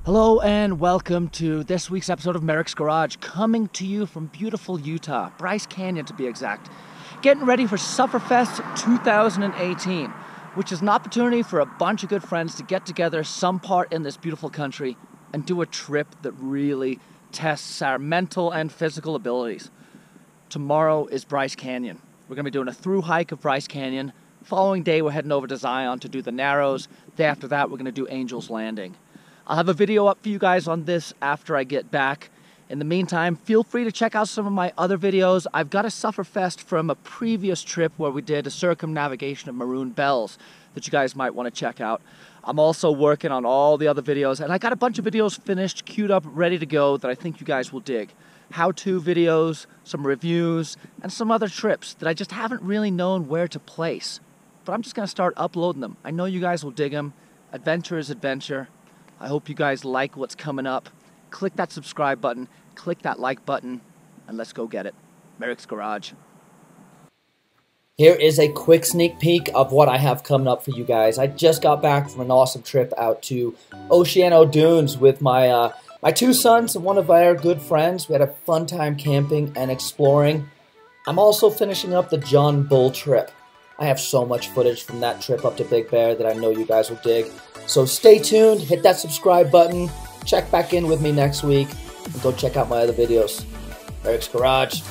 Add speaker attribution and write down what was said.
Speaker 1: Hello and welcome to this week's episode of Merricks Garage, coming to you from beautiful Utah, Bryce Canyon to be exact. Getting ready for Sufferfest 2018, which is an opportunity for a bunch of good friends to get together some part in this beautiful country and do a trip that really tests our mental and physical abilities. Tomorrow is Bryce Canyon. We're going to be doing a through hike of Bryce Canyon. Following day we're heading over to Zion to do the Narrows. Day after that we're going to do Angel's Landing. I'll have a video up for you guys on this after I get back. In the meantime, feel free to check out some of my other videos. I've got a Sufferfest from a previous trip where we did a circumnavigation of Maroon Bells that you guys might want to check out. I'm also working on all the other videos, and I got a bunch of videos finished, queued up, ready to go that I think you guys will dig. How-to videos, some reviews, and some other trips that I just haven't really known where to place. But I'm just going to start uploading them. I know you guys will dig them. Adventure is adventure. I hope you guys like what's coming up. Click that subscribe button, click that like button, and let's go get it. Merricks Garage. Here is a quick sneak peek of what I have coming up for you guys. I just got back from an awesome trip out to Oceano Dunes with my two sons and one of our good friends. We had a fun time camping and exploring. I'm also finishing up the John Bull trip. I have so much footage from that trip up to Big Bear that I know you guys will dig. So stay tuned, hit that subscribe button, check back in with me next week, and go check out my other videos. Merricks Garage.